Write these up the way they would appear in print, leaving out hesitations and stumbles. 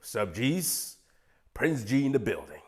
What's up, G's? Prince G in the building.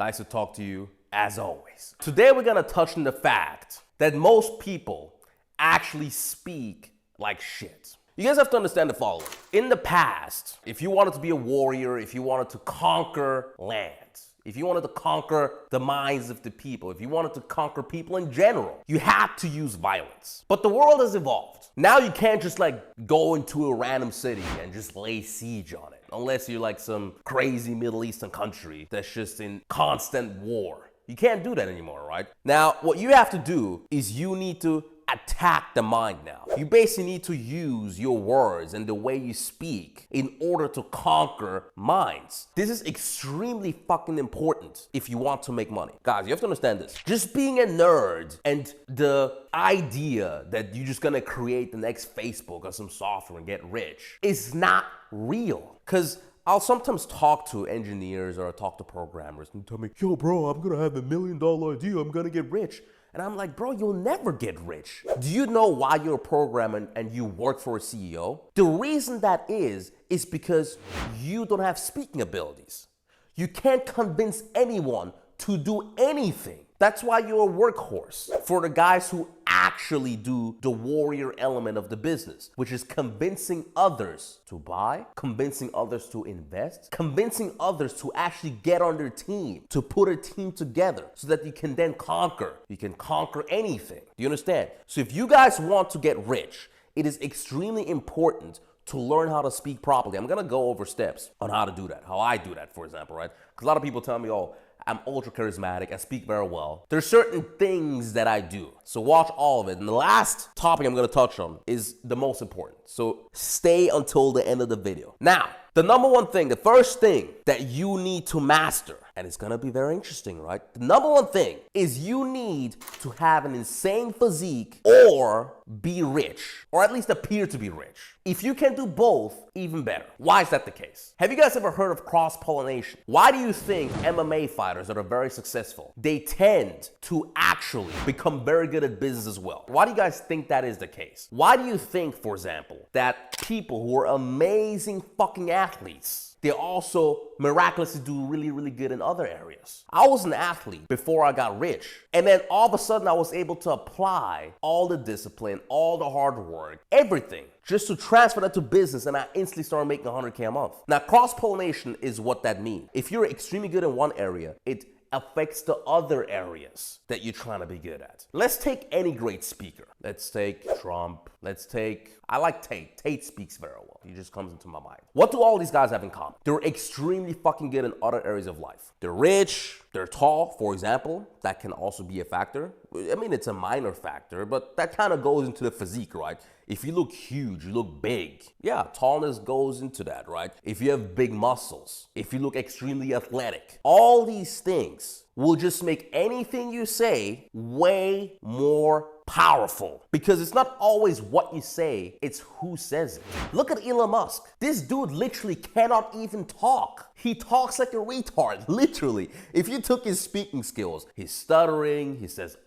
Nice to talk to you, as always. Today we're gonna touch on the fact that most people actually speak like shit. You guys have to understand the following. In the past, if you wanted to be a warrior, if you wanted to conquer lands, if you wanted to conquer the minds of the people, if you wanted to conquer people in general, you had to use violence. But the world has evolved. Now you can't just go into a random city and just lay siege on it. Unless you're like some crazy Middle Eastern country that's just in constant war. You can't do that anymore, right? Now, what you have to do is you need to attack the mind now. You basically need to use your words and the way you speak in order to conquer minds. This is extremely fucking important if you want to make money. Guys, you have to understand this. Just being a nerd and the idea that you're just gonna create the next Facebook or some software and get rich is not real. Because I'll sometimes talk to engineers or talk to programmers and tell me, yo bro, I'm gonna have $1 million idea, I'm gonna get rich. And I'm like, bro, you'll never get rich. Do you know why you're a programmer and you work for a CEO? The reason that is because you don't have speaking abilities. You can't convince anyone to do anything. That's why you're a workhorse for the guys who actually do the warrior element of the business, which is convincing others to buy, convincing others to invest, convincing others to actually get on their team, to put a team together so that you can then conquer. You can conquer anything. Do you understand? So if you guys want to get rich, it is extremely important to learn how to speak properly. I'm gonna go over steps on how to do that, how I do that, for example, right? Because a lot of people tell me, oh, I'm ultra charismatic, I speak very well. There's certain things that I do. So watch all of it. And the last topic I'm gonna touch on is the most important. So stay until the end of the video. Now, the number one thing, the first thing that you need to master, and it's gonna be very interesting, right? The number one thing is you need to have an insane physique or be rich, or at least appear to be rich. If you can do both, even better. Why is that the case? Have you guys ever heard of cross-pollination? Why do you think MMA fighters that are very successful, they tend to actually become very good at business as well? Why do you guys think that is the case? Why do you think, for example, that people who are amazing fucking athletes, they also miraculously do really, really good in other areas? I was an athlete before I got rich. And then all of a sudden I was able to apply all the discipline, all the hard work, everything, just to transfer that to business, and I instantly started making $100K a month. Now, cross-pollination is what that means. If you're extremely good in one area, it affects the other areas that you're trying to be good at. Let's take any great speaker. Let's take Trump. I like Tate. Tate speaks very well. He just comes into my mind. What do all these guys have in common? They're extremely fucking good in other areas of life. They're rich, they're tall, for example. That can also be a factor. I mean, it's a minor factor, but that kind of goes into the physique, right? If you look huge, you look big. Yeah, tallness goes into that, right? If you have big muscles, if you look extremely athletic, all these things will just make anything you say way more powerful, because it's not always what you say, it's who says it. Look at Elon Musk. This dude literally cannot even talk. He talks like a retard, literally. If you took his speaking skills, he's stuttering, he says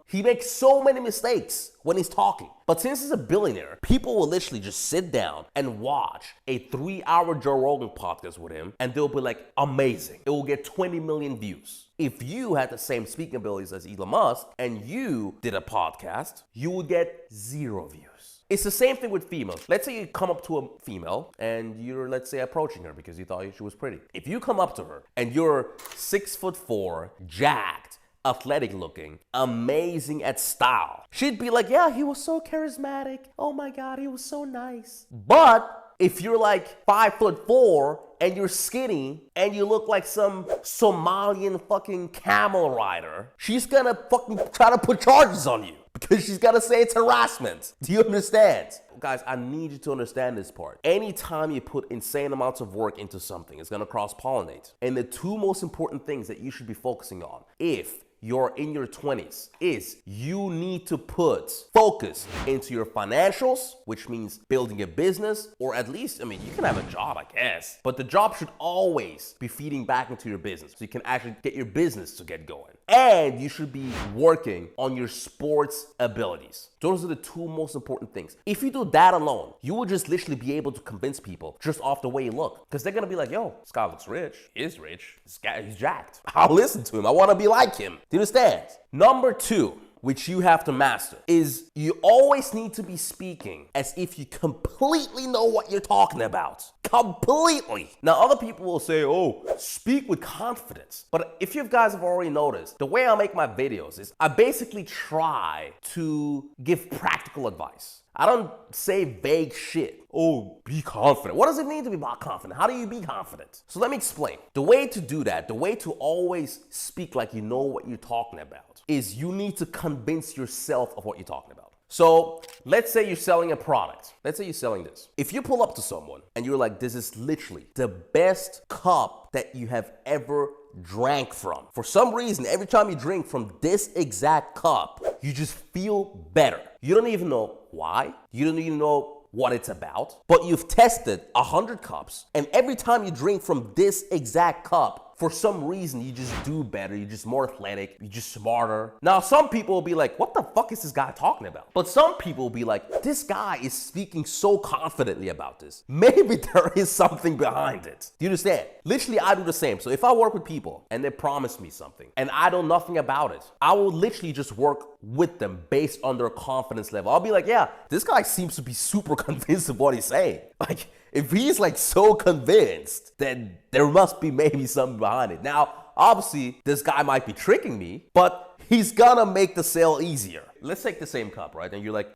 he makes so many mistakes when he's talking. But since he's a billionaire, people will literally just sit down and watch a 3-hour Joe Rogan podcast with him, and they'll be like, amazing. It will get 20 million views. If you had the same speaking abilities as Elon Musk and you did a podcast, you would get 0 views. It's the same thing with females. Let's say you come up to a female and you're, let's say, approaching her because you thought she was pretty. If you come up to her and you're 6'4", jacked, athletic looking, amazing at style, she'd be like, yeah, he was so charismatic. Oh my God, he was so nice. But if you're like 5'4" and you're skinny and you look like some Somalian fucking camel rider, she's gonna fucking try to put charges on you because she's gonna say it's harassment. Do you understand? Guys, I need you to understand this part. Anytime you put insane amounts of work into something, it's gonna cross-pollinate. And the two most important things that you should be focusing on, if you're in your 20s is you need to put focus into your financials, which means building a business, or at least, I mean, you can have a job, I guess, but the job should always be feeding back into your business so you can actually get your business to get going. And you should be working on your sports abilities. Those are the two most important things. If you do that alone, you will just literally be able to convince people just off the way you look. Because they're going to be like, yo, this guy looks rich. He is rich. This guy, he's jacked. I'll listen to him. I want to be like him. Do you understand? Number two, which you have to master, is you always need to be speaking as if you completely know what you're talking about. Completely. Now, other people will say, oh, speak with confidence. But if you guys have already noticed, the way I make my videos is I basically try to give practical advice. I don't say vague shit. Oh, be confident. What does it mean to be confident? How do you be confident? So let me explain. The way to do that, the way to always speak like you know what you're talking about, is you need to convince yourself of what you're talking about. So let's say you're selling a product. Let's say you're selling this. If you pull up to someone and you're like, this is literally the best cup that you have ever drank from. For some reason, every time you drink from this exact cup, you just feel better. You don't even know why. You don't even know what it's about. But you've tested 100 cups, and every time you drink from this exact cup, for some reason, you just do better. You're just more athletic. You're just smarter. Now, some people will be like, what the fuck is this guy talking about? But some people will be like, this guy is speaking so confidently about this. Maybe there is something behind it. Do you understand? Literally, I do the same. So if I work with people and they promise me something and I know nothing about it, I will literally just work with them based on their confidence level. I'll be like, yeah, this guy seems to be super convinced of what he's saying. Like, if he's like so convinced, then there must be maybe something behind it. Now, obviously, this guy might be tricking me, but he's gonna make the sale easier. Let's take the same cup, right? And you're like,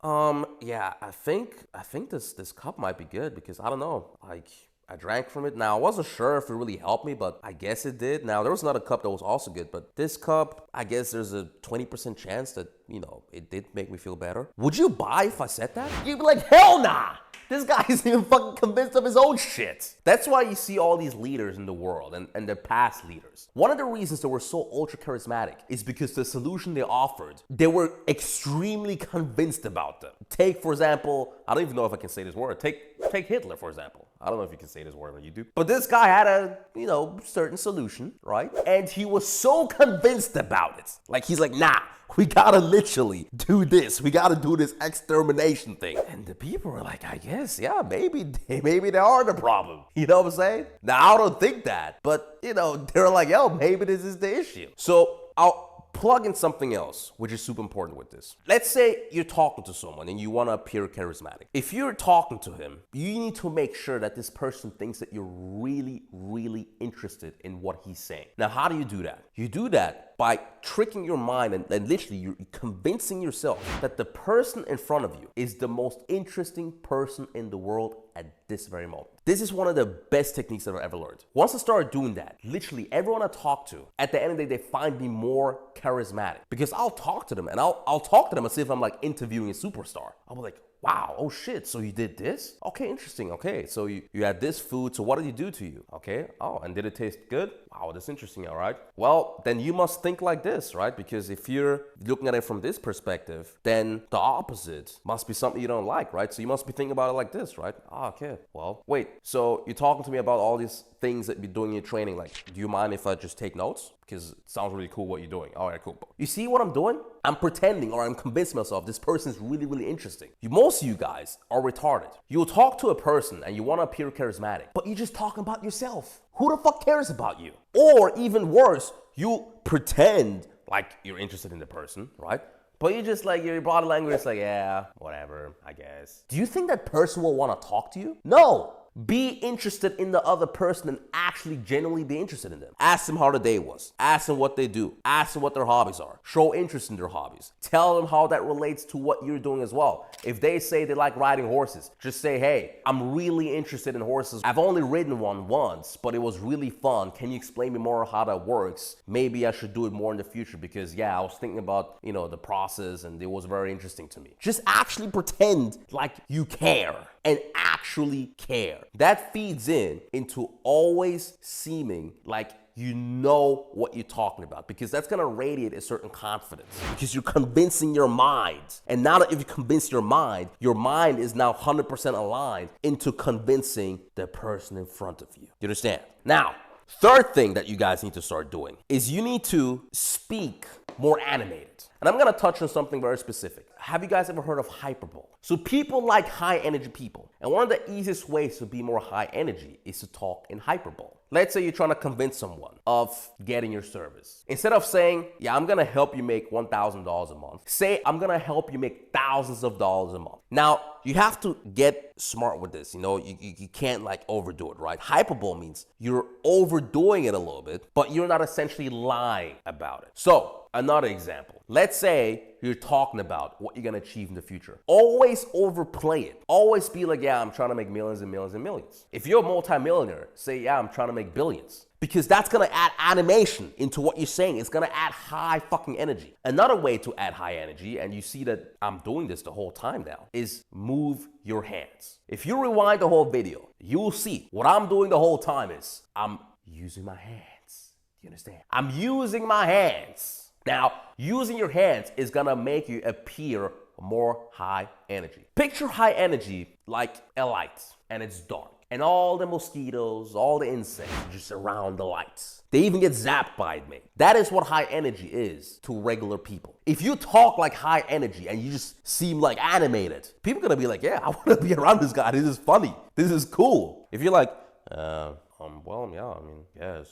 yeah, I think this cup might be good because I don't know, like, I drank from it. Now, I wasn't sure if it really helped me, but I guess it did. Now, there was another cup that was also good, but this cup, I guess there's a 20% chance that, you know, it did make me feel better. Would you buy if I said that? You'd be like, hell nah! This guy isn't even fucking convinced of his own shit. That's why you see all these leaders in the world and their past leaders. One of the reasons they were so ultra charismatic is because the solution they offered, they were extremely convinced about them. Take, for example, I don't even know if I can say this word. Take Hitler, for example. I don't know if you can say this word on YouTube. But this guy had a, you know, certain solution, right? And he was so convinced about it. Like, he's like, nah, we gotta literally do this. We gotta do this extermination thing. And the people were like, I guess, yeah, maybe they are the problem. You know what I'm saying? Now, I don't think that. But, you know, they're like, yo, maybe this is the issue. So I'll plug in something else, which is super important with this. Let's say you're talking to someone and you want to appear charismatic. If you're talking to him, you need to make sure that this person thinks that you're really, really interested in what he's saying. Now, how do you do that? You do that by tricking your mind and literally you're convincing yourself that the person in front of you is the most interesting person in the world at this very moment. This is one of the best techniques that I've ever learned. Once I started doing that, literally everyone I talk to, at the end of the day, they find me more charismatic because I'll talk to them and I'll talk to them as if I'm like interviewing a superstar. I'll be like, wow, oh shit, so you did this? Okay, interesting, okay. So you had this food, so what did he do to you? Okay, oh, and did it taste good? Wow, that's interesting, all right. Well, then you must think like this, right? Because if you're looking at it from this perspective, then the opposite must be something you don't like, right? So you must be thinking about it like this, right? Ah, okay, well, wait, so you're talking to me about all these things that you're doing in your training, like, do you mind if I just take notes? Because it sounds really cool what you're doing. All right, cool. You see what I'm doing? I'm pretending or I'm convincing myself this person is really, really interesting. Most of you guys are retarded. You'll talk to a person and you want to appear charismatic, but you're just talking about yourself. Who the fuck cares about you? Or even worse, you pretend like you're interested in the person, right? But you just like, your body language is like, yeah, whatever, I guess. Do you think that person will want to talk to you? No. Be interested in the other person and actually genuinely be interested in them. Ask them how the day was. Ask them what they do. Ask them what their hobbies are. Show interest in their hobbies. Tell them how that relates to what you're doing as well. If they say they like riding horses, just say, hey, I'm really interested in horses. I've only ridden one once, but it was really fun. Can you explain me more how that works? Maybe I should do it more in the future because, yeah, I was thinking about, you know, the process and it was very interesting to me. Just actually pretend like you care and actually care. That feeds into always seeming like you know what you're talking about, because that's gonna radiate a certain confidence because you're convincing your mind. And now that if you convince your mind is now 100% aligned into convincing the person in front of you. You understand? Now, third thing that you guys need to start doing is you need to speak more animated. And I'm gonna touch on something very specific. Have you guys ever heard of hyperbole? So people like high energy people. And one of the easiest ways to be more high energy is to talk in hyperbole. Let's say you're trying to convince someone of getting your service. Instead of saying, yeah, I'm gonna help you make $1,000 a month, say, I'm gonna help you make thousands of dollars a month. Now, you have to get smart with this. You can't like overdo it, right? Hyperbole means you're overdoing it a little bit, but you're not essentially lying about it. So, another example. Let's say you're talking about what you're gonna achieve in the future. Always overplay it. Always be like, yeah, I'm trying to make millions and millions and millions. If you're a multimillionaire, say, yeah, I'm trying to make billions. Because that's gonna add animation into what you're saying. It's gonna add high fucking energy. Another way to add high energy, and you see that I'm doing this the whole time now, is move your hands. If you rewind the whole video, you'll see what I'm doing the whole time is I'm using my hands. You understand? I'm using my hands. Now, using your hands is gonna make you appear more high energy. Picture high energy like a light, and it's dark. And all the mosquitoes, all the insects are just around the lights. They even get zapped by it, man. That is what high energy is to regular people. If you talk like high energy and you just seem like animated, people are gonna be like, yeah, I wanna be around this guy. This is funny. This is cool. If you're like, well, yeah, I mean, yes,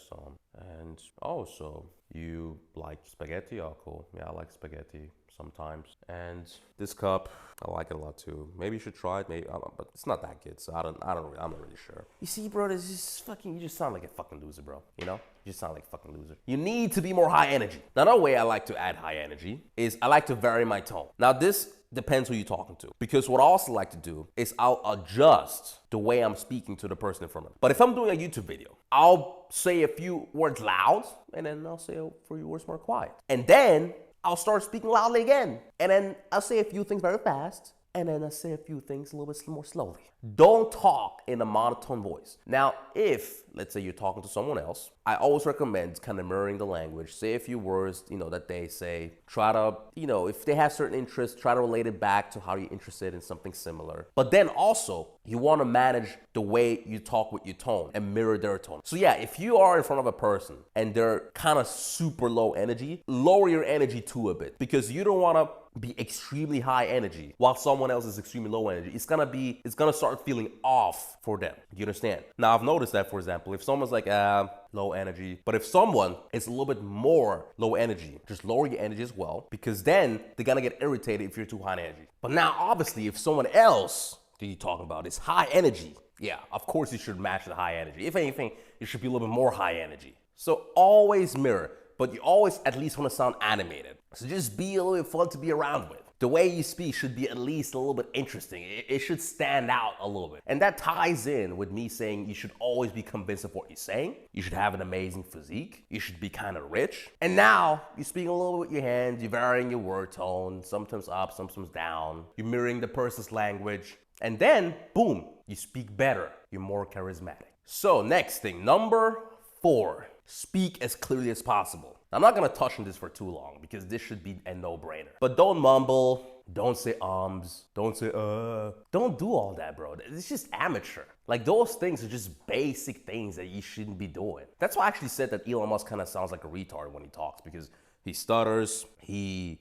and so you like spaghetti? Oh, cool. Yeah, I like spaghetti sometimes. And this cup, I like it a lot too. Maybe you should try it. Maybe, I don't know, but it's not that good. So I'm not really sure. You see, bro, this is fucking. You just sound like a fucking loser, bro. You know, you just sound like a fucking loser. You need to be more high energy. Now, another way I like to add high energy is I like to vary my tone. Now, this depends who you're talking to. Because what I also like to do is I'll adjust the way I'm speaking to the person in front of me. But if I'm doing a YouTube video, I'll say a few words loud, and then I'll say a few words more quiet. And then I'll start speaking loudly again. And then I'll say a few things very fast, and then I'll say a few things a little bit more slowly. Don't talk in a monotone voice. Now, if, let's say you're talking to someone else, I always recommend kind of mirroring the language. Say a few words, that they say. Try to, if they have certain interests, try to relate it back to how you're interested in something similar. But then also, you want to manage the way you talk with your tone and mirror their tone. So yeah, if you are in front of a person and they're kind of super low energy, lower your energy too a bit, because you don't want to be extremely high energy while someone else is extremely low energy. It's gonna start feeling off for them. You understand? Now, I've noticed that, for example, if someone's like, low energy, but if someone is a little bit more low energy, just lower your energy as well, because then they're gonna get irritated if you're too high energy. But now, obviously, if someone else that you're talking about is high energy, yeah, of course you should match the high energy. If anything, you should be a little bit more high energy. So always mirror, but you always at least want to sound animated. So just be a little bit fun to be around with. The way you speak should be at least a little bit interesting. It should stand out a little bit. And that ties in with me saying you should always be convinced of what you're saying. You should have an amazing physique. You should be kind of rich. And now you're speaking a little bit with your hands. You're varying your word tone, sometimes up, sometimes down. You're mirroring the person's language. And then, boom, you speak better. You're more charismatic. So next thing, number 4. Speak as clearly as possible. I'm not gonna touch on this for too long because this should be a no-brainer. But don't mumble, don't say don't say Don't do all that, bro. It's just amateur. Like, those things are just basic things that you shouldn't be doing. That's why I actually said that Elon Musk kind of sounds like a retard when he talks, because he stutters, he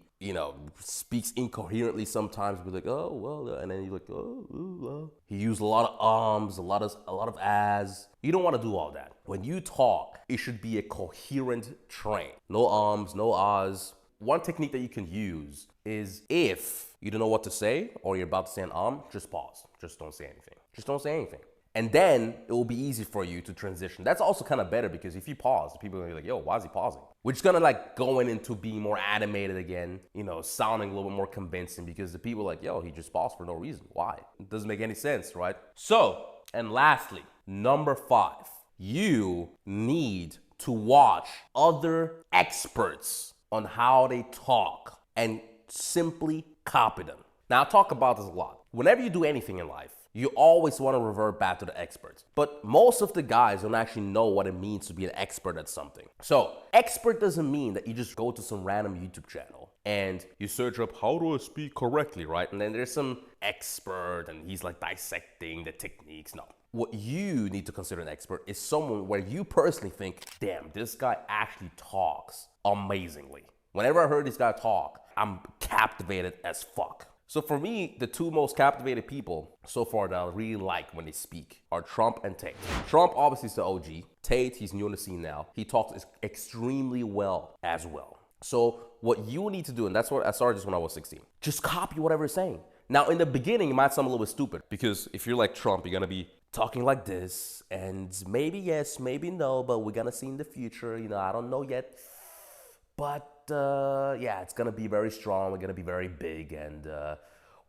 speaks incoherently sometimes. Be like, oh, well, and then he's like, oh. He used a lot of ums, a lot of as. You don't want to do all that. When you talk, it should be a coherent train. No ums, no ahs. One technique that you can use is, if you don't know what to say or you're about to say an just pause. Just don't say anything. Just don't say anything. And then it will be easy for you to transition. That's also kind of better, because if you pause, people are gonna be like, yo, why is he pausing? We're just gonna going into being more animated again, sounding a little bit more convincing, because the people are like, yo, he just paused for no reason. Why? It doesn't make any sense, right? So, and lastly, number 5, you need to watch other experts on how they talk and simply copy them. Now, I talk about this a lot. Whenever you do anything in life, You always want to revert back to the experts. But most of the guys don't actually know what it means to be an expert at something. So, expert doesn't mean that you just go to some random YouTube channel and you search up how do I speak correctly, right? And then there's some expert and he's like dissecting the techniques. No. What you need to consider an expert is someone where you personally think, damn, this guy actually talks amazingly. Whenever I heard this guy talk, I'm captivated as fuck. So for me, the two most captivated people so far that I really like when they speak are Trump and Tate. Trump obviously is the OG. Tate, he's new on the scene now. He talks extremely well as well. So what you need to do, and that's what I started this when I was 16, just copy whatever he's saying. Now in the beginning, it might sound a little bit stupid because if you're like Trump, you're gonna be talking like this and maybe yes, maybe no, but we're gonna see in the future, you know, I don't know yet. But yeah, it's gonna be very strong. We're gonna be very big, and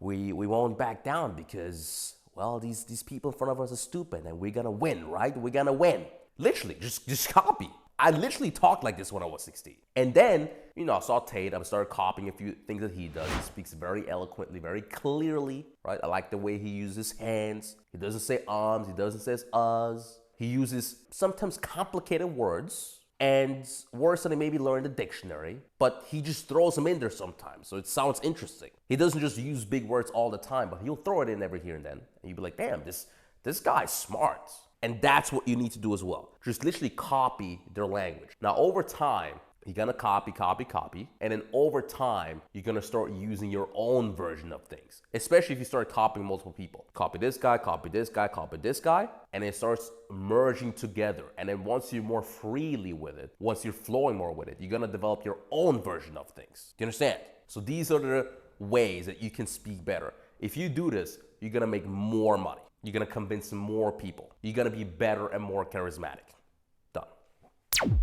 we won't back down because well, these people in front of us are stupid, and we're gonna win, right? We're gonna win. Literally, just copy. I literally talked like this when I was 16, and then you know I saw Tate. I started copying a few things that he does. He speaks very eloquently, very clearly, right? I like the way he uses hands. He doesn't say arms. He doesn't say us. He uses sometimes complicated words. And words that he maybe learned in the dictionary, but he just throws them in there sometimes, so it sounds interesting. He doesn't just use big words all the time, but he'll throw it in every here and then, and you'll be like, damn, this guy's smart. And that's what you need to do as well. Just literally copy their language. Now, over time, you're gonna copy, and then over time, you're gonna start using your own version of things. Especially if you start copying multiple people. Copy this guy, copy this guy, copy this guy, and it starts merging together. And then once you're more freely with it, once you're flowing more with it, you're gonna develop your own version of things. Do you understand? So these are the ways that you can speak better. If you do this, you're gonna make more money. You're gonna convince more people. You're gonna be better and more charismatic. Done.